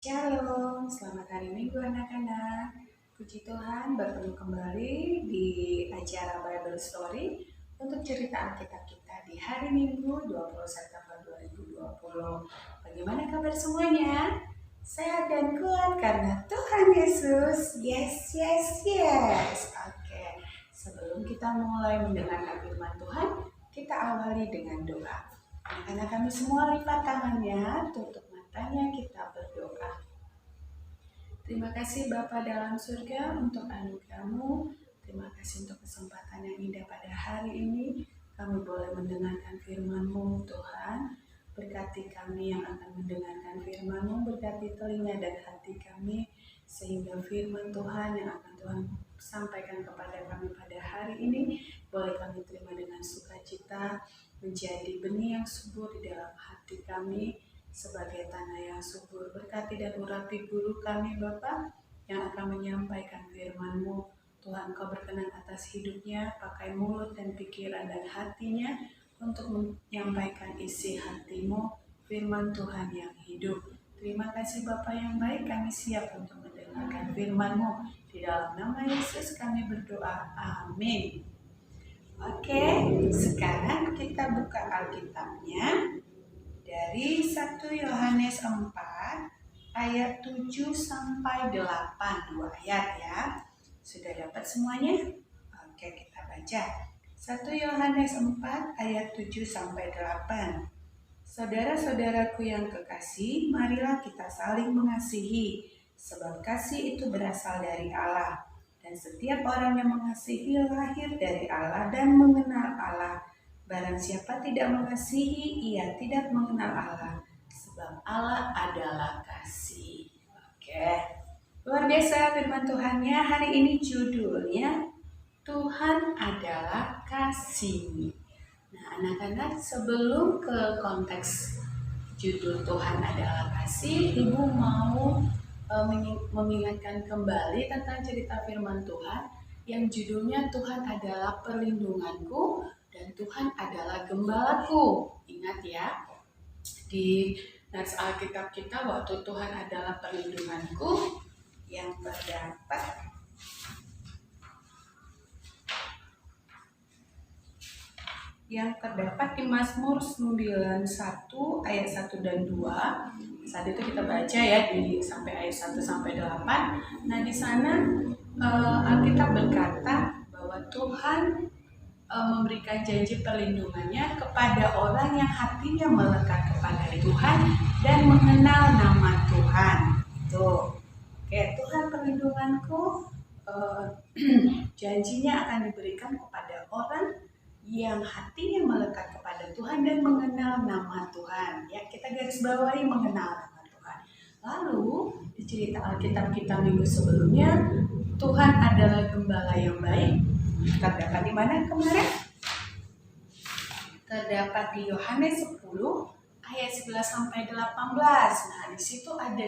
Shalom, selamat hari Minggu anak-anak. Puji Tuhan bertemu kembali di acara Bible Story untuk cerita Alkitab kita di hari Minggu 20 September 2020. Bagaimana kabar semuanya? Sehat dan kuat karena Tuhan Yesus. Yes, yes, yes. Oke, sebelum kita mulai mendengarkan firman Tuhan, kita awali dengan doa. Anak-anak kami semua lipat tangannya, tutup matanya, kita berdoa. Terima kasih Bapa dalam surga untuk anugerah-Mu. Terima kasih untuk kesempatan yang indah pada hari ini. Kami boleh mendengarkan firman-Mu Tuhan. Berkati kami yang akan mendengarkan firman-Mu, berkati telinga dan hati kami, sehingga firman Tuhan yang akan Tuhan sampaikan kepada kami pada hari ini boleh kami terima dengan sukacita, menjadi benih yang subur di dalam hati kami, sebagai tanah yang subur. Berkati dan urapi guru kami Bapa yang akan menyampaikan firman-Mu. Tuhan, Kau berkenan atas hidupnya, pakai mulut dan pikiran dan hatinya untuk menyampaikan isi hati-Mu, firman Tuhan yang hidup. Terima kasih Bapa yang baik, kami siap untuk mendengarkan firman-Mu. Di dalam nama Yesus kami berdoa, amin. Oke, sekarang kita buka Alkitabnya dari 1 Yohanes 4 ayat 7 sampai 8, 2 ayat ya. Sudah dapat semuanya? Oke, kita baca. 1 Yohanes 4 ayat 7 sampai 8. Saudara-saudaraku yang kekasih, marilah kita saling mengasihi, sebab kasih itu berasal dari Allah. Dan setiap orang yang mengasihi lahir dari Allah dan mengenal Allah. Barang siapa tidak mengasihi, ia tidak mengenal Allah, sebab Allah adalah kasih. Oke, luar biasa firman Tuhannya. Hari ini judulnya Tuhan adalah kasih. Nah, anak-anak, sebelum ke konteks judul Tuhan adalah kasih, Ibu mau mengingatkan kembali tentang cerita firman Tuhan yang judulnya Tuhan adalah perlindunganku dan Tuhan adalah gembalaku. Ingat ya, di nats Alkitab kita waktu Tuhan adalah perlindunganku yang terdapat di Mazmur 91 ayat 1 dan 2. Saat itu kita baca ya di sampai ayat 1 sampai 8. Nah, di sana Alkitab berkata bahwa Tuhan memberikan janji perlindungannya kepada orang yang hatinya melekat kepada Tuhan dan mengenal nama Tuhan. Tuh. Oke, Tuhan perlindunganku, janjinya akan diberikan kepada orang yang hatinya melekat kepada Tuhan dan mengenal nama Tuhan. Ya, kita garis bawahi mengenal nama Tuhan. Lalu di cerita Alkitab kita minggu sebelumnya, Tuhan adalah gembala yang baik. Terdapat di mana kemarin? Terdapat di Yohanes 10 ayat 11 sampai 18. Nah, di situ ada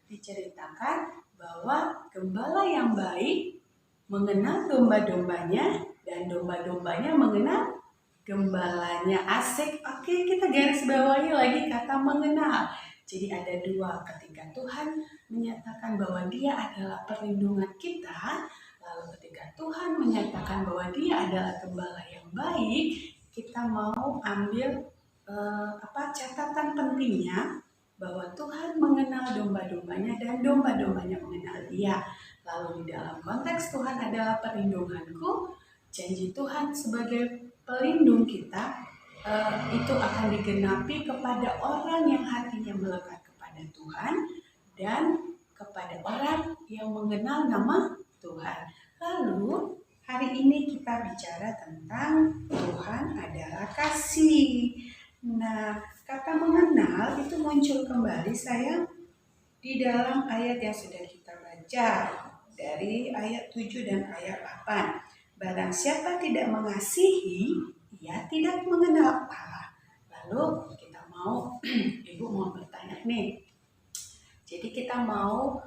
diceritakan bahwa gembala yang baik mengenal domba-dombanya dan domba-dombanya mengenal gembalanya. Asik. Oke, kita garis bawahi lagi kata mengenal. Jadi ada dua, ketika Tuhan menyatakan bahwa Dia adalah perlindungan kita, lalu ketika Tuhan menyatakan bahwa Dia adalah gembala yang baik, kita mau ambil catatan pentingnya bahwa Tuhan mengenal domba-dombanya dan domba-dombanya mengenal Dia. Lalu di dalam konteks Tuhan adalah perlindunganku, janji Tuhan sebagai pelindung kita itu akan digenapi kepada orang yang hatinya melekat kepada Tuhan dan kepada orang yang mengenal nama Tuhan. Lalu hari ini kita bicara tentang Tuhan adalah kasih. Nah, kata mengenal itu muncul kembali sayang di dalam ayat yang sudah kita baca dari ayat 7 dan ayat 8. Barang siapa tidak mengasihi, ia tidak mengenal Allah. Lalu kita mau, Ibu mau bertanya nih. Jadi kita mau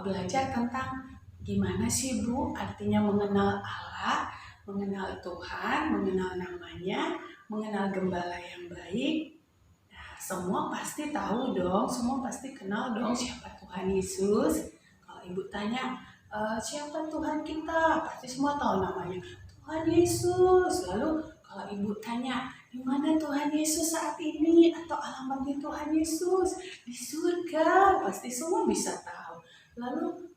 belajar tentang gimana sih Bu artinya mengenal Allah, mengenal Tuhan, mengenal namanya, mengenal gembala yang baik. Nah, semua pasti tahu dong, semua pasti kenal dong siapa Tuhan Tuhan Yesus. Kalau ibu tanya, siapa Tuhan kita? Pasti semua tahu namanya. Tuhan Yesus. Lalu kalau ibu tanya, di mana Tuhan Yesus saat ini? Atau alamatnya Tuhan Yesus? Di surga. Pasti semua bisa tahu. Lalu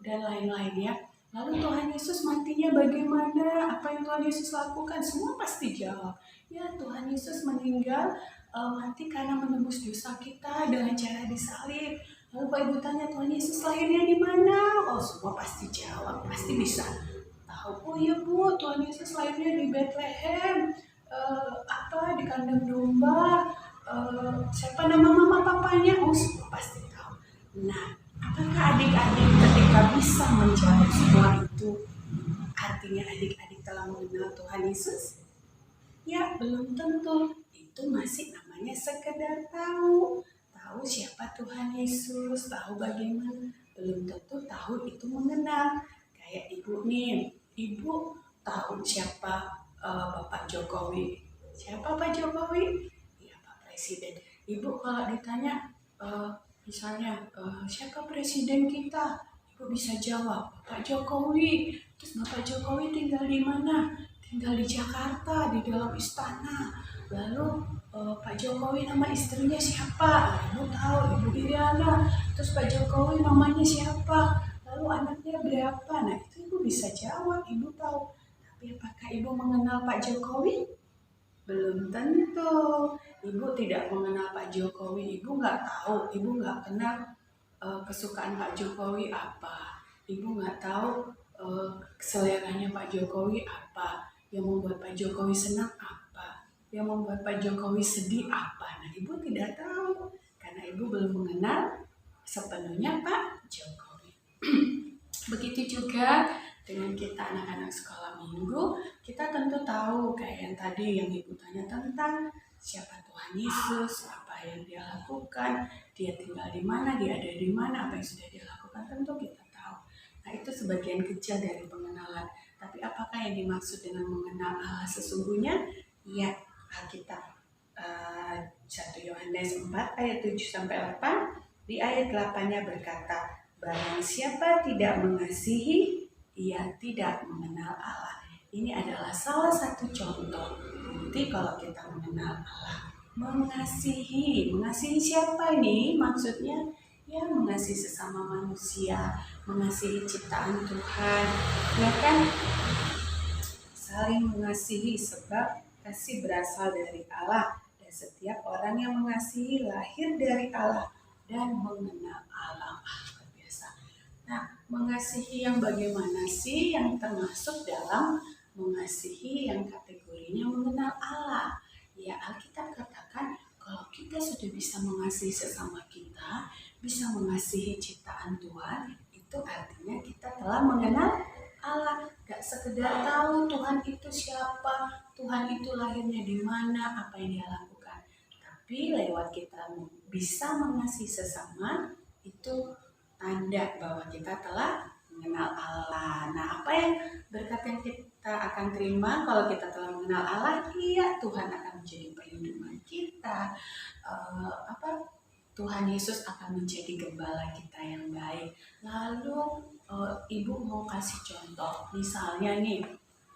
dan lain-lainnya. Lalu Tuhan Yesus matinya bagaimana? Apa yang Tuhan Yesus lakukan? Semua pasti jawab. Ya, Tuhan Yesus meninggal mati karena menebus dosa kita dengan cara disalib. Lalu Pak Ibu tanya, Tuhan Yesus lahirnya di mana? Oh, semua pasti jawab, pasti bisa tahu. Oh iya Bu, Tuhan Yesus lahirnya di Bethlehem. Di kandang domba. Siapa nama mama papanya? Oh, semua pasti tahu. Nah, apakah adik-adik ketika bisa menjawab semua itu, artinya adik-adik telah mengenal Tuhan Yesus? Ya, belum tentu. Itu masih namanya sekedar tahu. Tahu siapa Tuhan Yesus, tahu bagaimana. Belum tentu tahu itu mengenal. Kayak ibu nih, ibu tahu siapa Bapak Jokowi. Siapa Pak Jokowi? Ya, Pak Presiden. Ibu kalau ditanya, misalnya, siapa Presiden kita? Ibu bisa jawab, Bapak Jokowi. Terus Bapak Jokowi tinggal di mana? Tinggal di Jakarta, di dalam istana. Lalu Pak Jokowi nama istrinya siapa? Ibu tahu, Ibu Iriana. Terus Pak Jokowi namanya siapa? Lalu anaknya berapa? Nah, itu Ibu bisa jawab, Ibu tahu. Tapi apakah Ibu mengenal Pak Jokowi? Belum tentu. Ibu tidak mengenal Pak Jokowi, Ibu nggak tahu, Ibu nggak kenal kesukaan Pak Jokowi apa. Ibu nggak tahu seleranya Pak Jokowi apa. Yang membuat Pak Jokowi senang apa. Yang membuat Pak Jokowi sedih apa. Nah, Ibu tidak tahu. Karena Ibu belum mengenal sepenuhnya Pak Jokowi. Begitu juga dengan kita anak-anak sekolah minggu, kita tentu tahu kayak yang tadi yang Ibu tanya tentang siapa Tuhan Yesus, apa yang Dia lakukan, Dia tinggal di mana, Dia ada di mana, apa yang sudah Dia lakukan, tentu kita tahu. Nah, itu sebagian kecil dari pengenalan. Tapi apakah yang dimaksud dengan mengenal Allah sesungguhnya? Ya, Alkitab 1 Yohanes 4 ayat 7-8, di ayat 8-nya berkata, barang siapa tidak mengasihi, ia tidak mengenal Allah. Ini adalah salah satu contoh bukti kalau kita mengenal Allah. Mengasihi siapa ini? Maksudnya ya mengasihi sesama manusia, mengasihi ciptaan Tuhan, ya kan? Saling mengasihi sebab kasih berasal dari Allah dan setiap orang yang mengasihi lahir dari Allah dan mengenal Allah. Luar biasa. Nah, mengasihi yang bagaimana sih yang termasuk dalam mengasihi yang kategorinya mengenal Allah? Ya, Alkitab katakan kalau kita sudah bisa mengasihi sesama kita, bisa mengasihi ciptaan Tuhan, itu artinya kita telah mengenal Allah. Gak sekedar tahu Tuhan itu siapa, Tuhan itu lahirnya di mana, apa yang Dia lakukan. Tapi lewat kita bisa mengasihi sesama, itu tanda bahwa kita telah mengenal Allah. Nah, apa yang berkat yang kita akan terima kalau kita telah mengenal Allah? Iya, Tuhan akan menjadi perlindungan kita. Tuhan Yesus akan menjadi gembala kita yang baik. Lalu Ibu mau kasih contoh, misalnya nih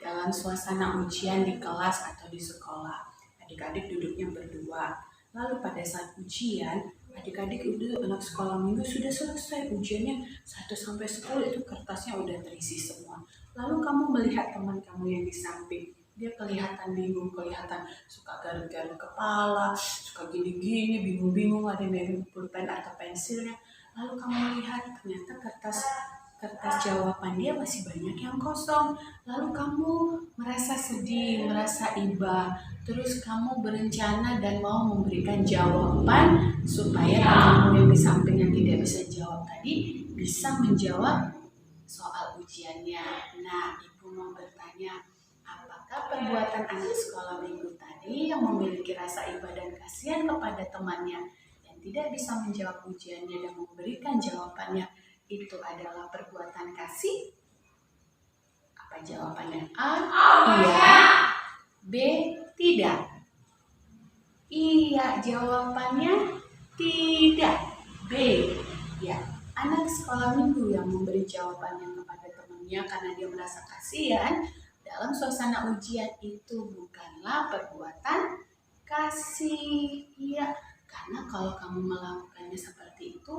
dalam suasana ujian di kelas atau di sekolah, adik-adik duduknya berdua. Lalu pada saat ujian, adik-adik anak sekolah minggu sudah selesai ujiannya 1-10 itu kertasnya udah terisi semua. Lalu kamu melihat teman kamu yang di samping, dia kelihatan bingung, kelihatan suka garuk-garuk kepala, suka gini-gini, bingung-bingung, ada yang megang pulpen atau pensilnya. Lalu kamu lihat ternyata kertas jawaban dia masih banyak yang kosong. Lalu kamu merasa sedih, merasa iba, terus kamu berencana dan mau memberikan jawaban supaya kamu yang di samping yang tidak bisa jawab tadi bisa menjawab soal ujiannya. Nah, Ibu mau bertanya, apakah perbuatan anak sekolah minggu tadi yang memiliki rasa iba dan kasihan kepada temannya yang tidak bisa menjawab ujiannya dan memberikan jawabannya itu adalah perbuatan kasih? Apa jawabannya? A. Iya. B. Tidak. Iya, jawabannya tidak. B. Ya, anak sekolah minggu yang memberi jawabannya kepada temannya karena dia merasa kasihan dalam suasana ujian itu bukanlah perbuatan kasih. Ya, karena kalau kamu melakukannya seperti itu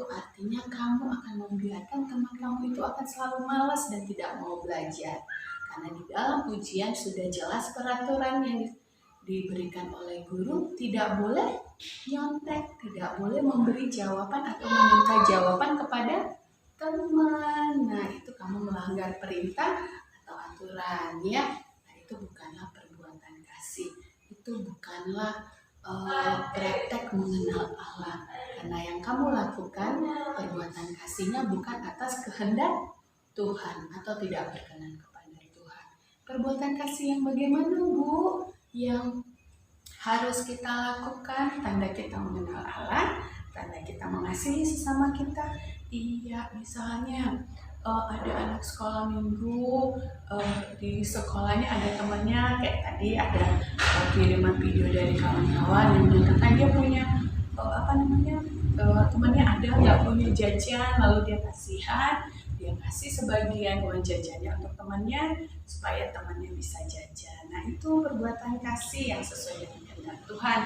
artinya kamu akan membiarkan teman kamu itu akan selalu malas dan tidak mau belajar. Karena di dalam ujian sudah jelas peraturan yang diberikan oleh guru, tidak boleh nyontek, tidak boleh memberi jawaban atau meminta jawaban kepada teman. Nah, itu kamu melanggar perintah atau aturan ya. Nah, itu bukanlah perbuatan kasih. Itu bukanlah praktek mengenal Allah. Karena yang kamu lakukan perbuatan kasihnya bukan atas kehendak Tuhan atau tidak berkenan kepada Tuhan. Perbuatan kasih yang bagaimana, Bu? Yang harus kita lakukan tanda kita mengenal Allah, tanda kita mengasihi sesama kita. Iya, misalnya ada anak sekolah minggu, di sekolahnya ada temannya kayak tadi ada kiriman video dari kawan-kawan yang menyatakan dia punya temannya ada nggak punya jajan, lalu dia kasihan, dia kasih sebagian uang jajannya untuk temannya supaya temannya bisa jajan. Nah, itu perbuatan kasih yang sesuai dengan kehendak Tuhan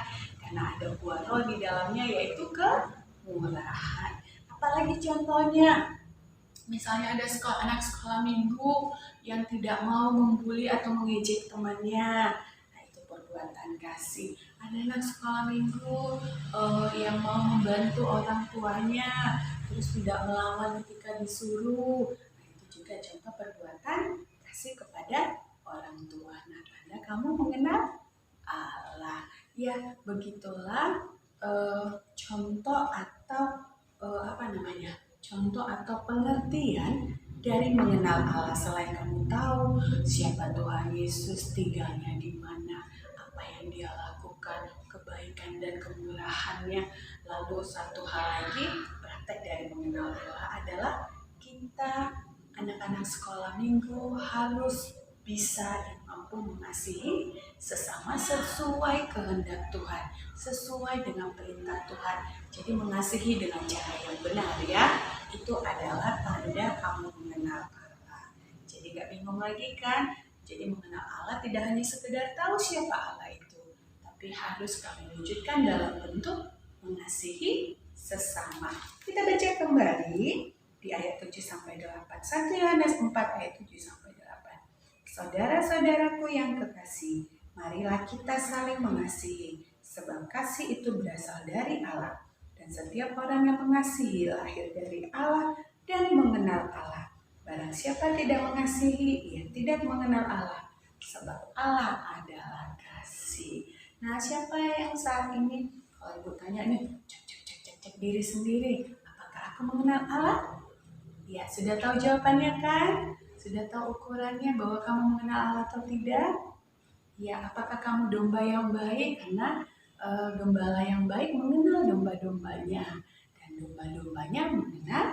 karena ada buah roh di dalamnya yaitu kemurahan. Apalagi contohnya, misalnya ada anak sekolah minggu yang tidak mau membuli atau mengejek temannya. Nah, itu perbuatan kasih. Ada anak sekolah minggu yang mau membantu orang tuanya, terus tidak melawan ketika disuruh. Nah, itu juga contoh perbuatan kasih kepada orang tua. Nah, tanda kamu mengenal Allah. Ya, begitulah contoh atau contoh atau pengertian dari mengenal Allah. Selain kamu tahu siapa Tuhan Yesus, tinggalnya di mana, apa yang dia lakukan, kebaikan dan kemurahannya. Lalu satu hal lagi, praktek dari mengenal Allah adalah kita anak-anak sekolah minggu harus bisa dan mampu mengasihi sesama sesuai kehendak Tuhan, sesuai dengan perintah Tuhan. Jadi mengasihi dengan cara yang benar ya, itu adalah tanda kamu mengenal Allah. Jadi gak bingung lagi kan? Jadi mengenal Allah tidak hanya sekedar tahu siapa Allah itu, tapi harus kamu wujudkan dalam bentuk mengasihi sesama. Kita baca kembali di ayat 7-8. 1 Yohanes 4 ayat 7-8. Saudara-saudaraku yang kekasih, marilah kita saling mengasihi, sebab kasih itu berasal dari Allah. Dan setiap orang yang mengasihi lahir dari Allah dan mengenal Allah. Barang siapa tidak mengasihi, ia tidak mengenal Allah, sebab Allah adalah kasih. Nah, siapa yang saat ini, kalau ibu tanya nih, cek diri sendiri, apakah aku mengenal Allah? Ya, sudah tahu jawabannya kan? Sudah tahu ukurannya bahwa kamu mengenal Allah atau tidak? Ya, apakah kamu domba yang baik? Karena gembala yang baik mengenal domba-dombanya dan domba-dombanya mengenal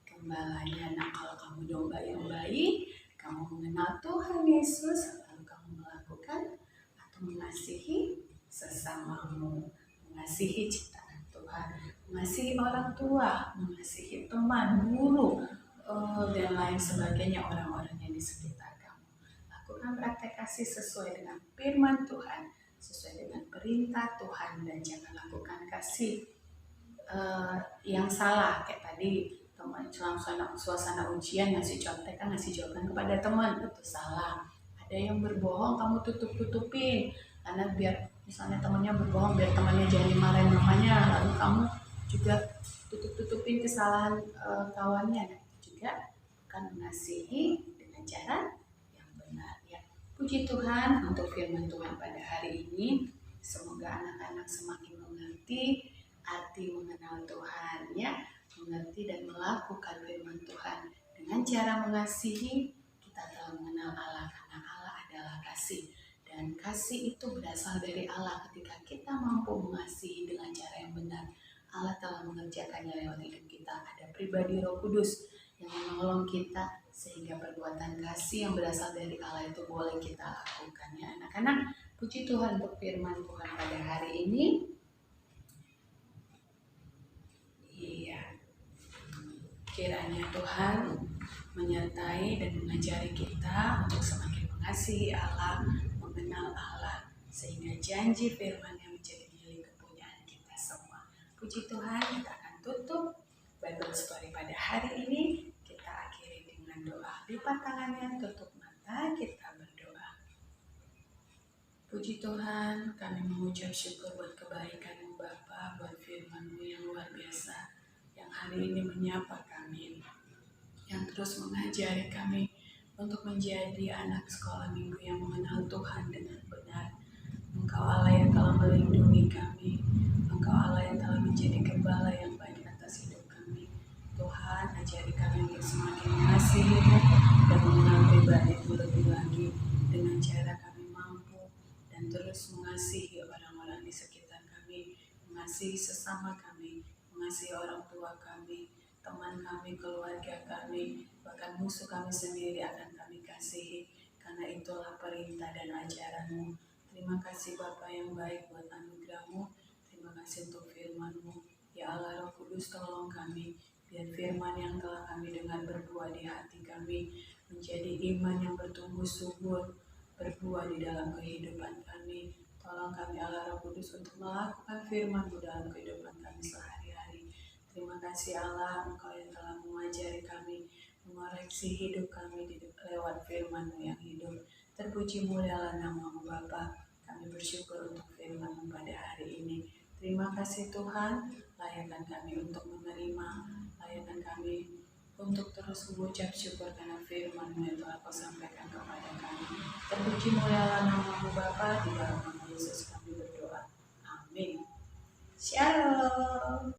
gembalanya. Nah, kalau kamu domba yang baik, kamu mengenal Tuhan Yesus, lalu kamu melakukan atau mengasihi sesamamu, mengasihi ciptaan Tuhan, mengasihi orang tua, mengasihi teman, guru, dan lain sebagainya, orang-orang yang di sekitar kamu. Lakukan praktek kasih sesuai dengan firman Tuhan, sesuai dengan perintah Tuhan, dan jangan lakukan kasih yang salah kayak tadi teman suasana ujian ngasih contekan, ngasih jawaban kepada teman, itu salah. Ada yang berbohong kamu tutup-tutupin karena biar misalnya temannya berbohong biar temannya jangan dimarahin mamanya, lalu kamu juga tutup-tutupin kesalahan kawannya. Nah, itu juga akan mengasihi dengan cara yang benar ya. Puji Tuhan untuk firman Tuhan pada hari ini. Semoga anak-anak semakin mengerti arti mengenal Tuhan ya, mengerti dan melakukan firman Tuhan. Dengan cara mengasihi, kita telah mengenal Allah karena Allah adalah kasih. Dan kasih itu berasal dari Allah. Ketika kita mampu mengasihi dengan cara yang benar, Allah telah mengerjakannya lewat hidup kita. Ada pribadi Roh Kudus yang menolong kita sehingga perbuatan kasih yang berasal dari Allah itu boleh kita lakukan ya anak-anak. Puji Tuhan untuk firman Tuhan pada hari ini. Iya. Kiranya Tuhan menyertai dan mengajari kita untuk semakin mengasihi Allah, mengenal Allah, sehingga janji firman-Nya menjadi milik kepunyaan kita semua. Puji Tuhan, kita akan tutup Bible Story pada hari ini. Kita akhiri dengan doa. Lipat tangannya, tutup mata, kita berdoa. Puji Tuhan, kami mengucap syukur buat kebaikan-Mu Bapa, buat firman-Mu yang luar biasa, yang hari ini menyapa kami, yang terus mengajari kami untuk menjadi anak sekolah minggu yang mengenal Tuhan dengan benar. Engkau Allah yang telah melindungi kami, Engkau Allah yang telah menjadi gembala yang baik atas hidup kami. Tuhan, ajari kami untuk semakin mengasihi-Mu dan mengenal pribadi-Mu lebih lagi, dengan cara kami mampu dan terus mengasihi orang-orang di sekitar kami, mengasihi sesama kami, mengasihi orang tua kami, teman kami, keluarga kami, bahkan musuh kami sendiri akan kami kasihi, karena itulah perintah dan ajaran-Mu. Terima kasih Bapa yang baik buat anugerah-Mu, terima kasih untuk firman-Mu. Ya Allah Roh Kudus, tolong kami, biar firman yang telah kami dengar berbuah di hati kami, menjadi iman yang bertumbuh subur, berbuah di dalam kehidupan kami. Tolong kami Allah Roh Kudus untuk melakukan firman-Mu dalam kehidupan kami sehari-hari. Terima kasih Allah, Engkau yang telah mengajari kami, mengoreksi hidup kami lewat firman-Mu yang hidup. Terpuji mulialah nama-Mu Bapa. Kami bersyukur untuk firman-Mu pada hari ini. Terima kasih Tuhan, layakkan kami untuk menerima, layakkan kami untuk terus mengucap syukur karena firman-Mu yang telah Kau sampaikan kepada kami. Terpuji mulialah nama-Mu Bapa, di dalam nama Yesus kami berdoa. Amin. Shalom.